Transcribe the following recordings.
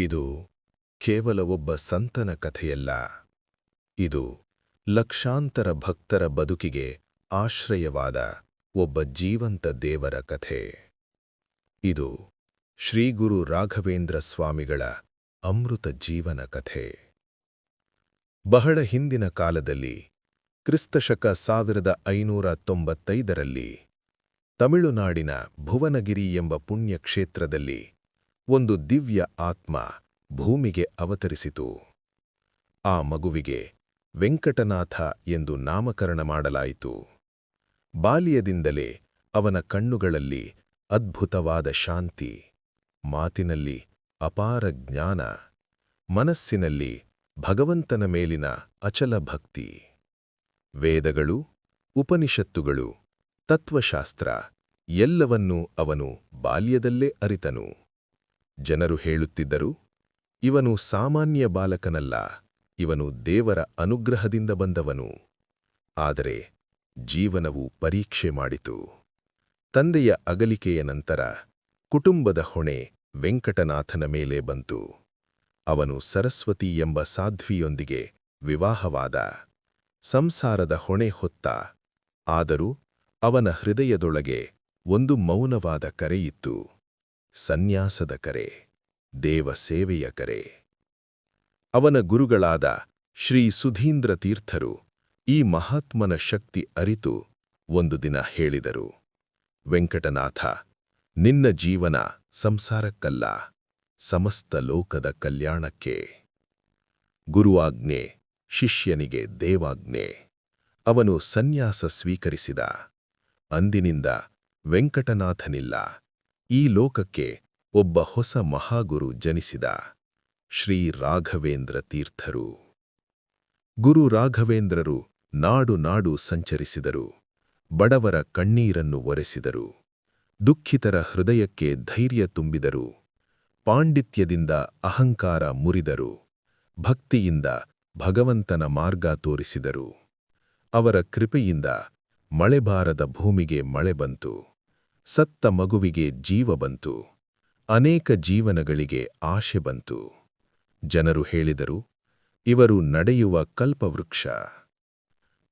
ಇದು ಕೇವಲ ಒಬ್ಬ ಸಂತನ ಕಥೆಯಲ್ಲ. ಇದು ಲಕ್ಷಾಂತರ ಭಕ್ತರ ಬದುಕಿಗೆ ಆಶ್ರಯವಾದ ಒಬ್ಬ ಜೀವಂತ ದೇವರ ಕಥೆ. ಇದು ಶ್ರೀ ಗುರು ರಾಘವೇಂದ್ರ ಸ್ವಾಮಿಗಳ ಅಮೃತ ಜೀವನ ಕಥೆ. ಬಹಳ ಹಿಂದಿನ ಕಾಲದಲ್ಲಿ, ಕ್ರಿಸ್ತಶಕ 1595ರಲ್ಲಿ ತಮಿಳುನಾಡಿನ ಭುವನಗಿರಿ ಎಂಬ ಪುಣ್ಯಕ್ಷೇತ್ರದಲ್ಲಿ ಒಂದು ದಿವ್ಯ ಆತ್ಮ ಭೂಮಿಗೆ ಅವತರಿಸಿತು. ಆ ಮಗುವಿಗೆ ವೆಂಕಟನಾಥ ಎಂದು ನಾಮಕರಣ ಮಾಡಲಾಯಿತು. ಬಾಲ್ಯದಿಂದಲೇ ಅವನ ಕಣ್ಣುಗಳಲ್ಲಿ ಅದ್ಭುತವಾದ ಶಾಂತಿ, ಮಾತಿನಲ್ಲಿ ಅಪಾರ ಜ್ಞಾನ, ಮನಸ್ಸಿನಲ್ಲಿ ಭಗವಂತನ ಮೇಲಿನ ಅಚಲ ಭಕ್ತಿ. ವೇದಗಳು, ಉಪನಿಷತ್ತುಗಳು, ತತ್ವಶಾಸ್ತ್ರ ಎಲ್ಲವನ್ನೂ ಅವನು ಬಾಲ್ಯದಲ್ಲೇ ಅರಿತನು. ಜನರು ಹೇಳುತ್ತಿದ್ದರು, ಇವನು ಸಾಮಾನ್ಯ ಬಾಲಕನಲ್ಲ, ಇವನು ದೇವರ ಅನುಗ್ರಹದಿಂದ ಬಂದವನು. ಆದರೆ ಜೀವನವು ಪರೀಕ್ಷೆ ಮಾಡಿತು. ತಂದೆಯ ಅಗಲಿಕೆಯ ನಂತರ ಕುಟುಂಬದ ಹೊಣೆ ವೆಂಕಟನಾಥನ ಮೇಲೆ ಬಂತು. ಅವನು ಸರಸ್ವತಿ ಎಂಬ ಸಾಧ್ವಿಯೊಂದಿಗೆ ವಿವಾಹವಾದ. ಸಂಸಾರದ ಹೊಣೆ ಹೊತ್ತ. ಆದರೂ ಅವನ ಹೃದಯದೊಳಗೆ ಒಂದು ಮೌನವಾದ ಕರೆಯಿತ್ತು. ಸನ್ಯಾಸದ ಕರೆ, ದೇವ ಸೇವೆಯ ಕರೆ. ಅವನ ಗುರುಗಳಾದ ಶ್ರೀ ಸುಧೀಂದ್ರ ತೀರ್ಥರು ಈ ಮಹಾತ್ಮನ ಶಕ್ತಿ ಅರಿತು ಒಂದು ದಿನ ಹೇಳಿದರು, ವೆಂಕಟನಾಥ, ನಿನ್ನ ಜೀವನ ಸಂಸಾರಕ್ಕಲ್ಲ, ಸಮಸ್ತ ಲೋಕದ ಕಲ್ಯಾಣಕ್ಕೆ. ಗುರುವಾಜ್ಞೆ ಶಿಷ್ಯನಿಗೆ ದೇವಾಜ್ಞೆ. ಅವನು ಸನ್ಯಾಸ ಸ್ವೀಕರಿಸಿದ. ಅಂದಿನಿಂದ ವೆಂಕಟನಾಥನಿಲ್ಲ, ಈ ಲೋಕಕ್ಕೆ ಒಬ್ಬ ಹೊಸ ಮಹಾಗುರು ಜನಿಸಿದ, ಶ್ರೀ ರಾಘವೇಂದ್ರ ತೀರ್ಥರು. ಗುರು ರಾಘವೇಂದ್ರರು ನಾಡು ನಾಡು ಸಂಚರಿಸಿದರು. ಬಡವರ ಕಣ್ಣೀರನ್ನು ಒರೆಸಿದರು. ದುಃಖಿತರ ಹೃದಯಕ್ಕೆ ಧೈರ್ಯ ತುಂಬಿದರು. ಪಾಂಡಿತ್ಯದಿಂದ ಅಹಂಕಾರ ಮುರಿದರು. ಭಕ್ತಿಯಿಂದ ಭಗವಂತನ ಮಾರ್ಗ ತೋರಿಸಿದರು. ಅವರ ಕೃಪೆಯಿಂದ ಮಳೆಬಾರದ ಭೂಮಿಗೆ ಮಳೆ ಬಂತು. ಸತ್ತ ಮಗುವಿಗೆ ಜೀವ ಬಂತು. ಅನೇಕ ಜೀವನಗಳಿಗೆ ಆಶೆ ಬಂತು. ಜನರು ಹೇಳಿದರು, ಇವರು ನಡೆಯುವ ಕಲ್ಪವೃಕ್ಷ.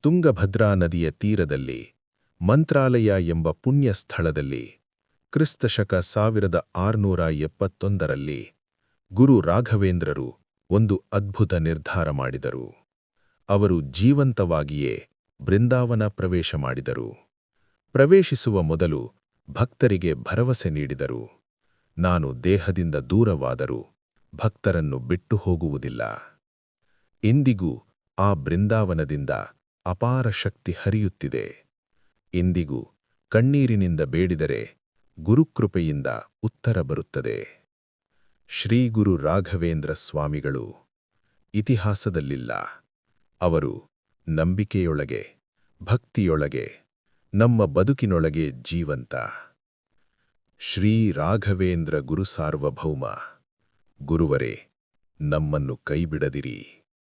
ತುಂಗಭದ್ರಾ ನದಿಯ ತೀರದಲ್ಲಿ, ಮಂತ್ರಾಲಯ ಎಂಬ ಪುಣ್ಯ ಸ್ಥಳದಲ್ಲಿ, ಕ್ರಿಸ್ತಶಕ 1671ರಲ್ಲಿ ಗುರು ರಾಘವೇಂದ್ರರು ಒಂದು ಅದ್ಭುತ ನಿರ್ಧಾರ ಮಾಡಿದರು. ಅವರು ಜೀವಂತವಾಗಿಯೇ ಬೃಂದಾವನ ಪ್ರವೇಶ ಮಾಡಿದರು. ಪ್ರವೇಶಿಸುವ ಮೊದಲು ಭಕ್ತರಿಗೆ ಭರವಸೆ ನೀಡಿದರು, ನಾನು ದೇಹದಿಂದ ದೂರವಾದರೂ ಭಕ್ತರನ್ನು ಬಿಟ್ಟು ಹೋಗುವುದಿಲ್ಲ. ಇಂದಿಗೂ ಆ ಬೃಂದಾವನದಿಂದ ಅಪಾರ ಶಕ್ತಿ ಹರಿಯುತ್ತಿದೆ. ಇಂದಿಗೂ ಕಣ್ಣೀರಿನಿಂದ ಬೇಡಿದರೆ ಗುರುಕೃಪೆಯಿಂದ ಉತ್ತರ ಬರುತ್ತದೆ. ಶ್ರೀ ಗುರು ರಾಘವೇಂದ್ರ ಸ್ವಾಮಿಗಳು ಇತಿಹಾಸದಲ್ಲಿಲ್ಲ. ಅವರು ನಂಬಿಕೆಯೊಳಗೆ, ಭಕ್ತಿಯೊಳಗೆ, ನಮ್ಮ ಬದುಕಿನೊಳಗೆ ಜೀವಂತ. ಶ್ರೀ ರಾಘವೇಂದ್ರ ಗುರು ಸಾರ್ವಭೌಮ. ಗುರುವರೇ, ನಮ್ಮನ್ನು ಕೈಬಿಡದಿರಿ.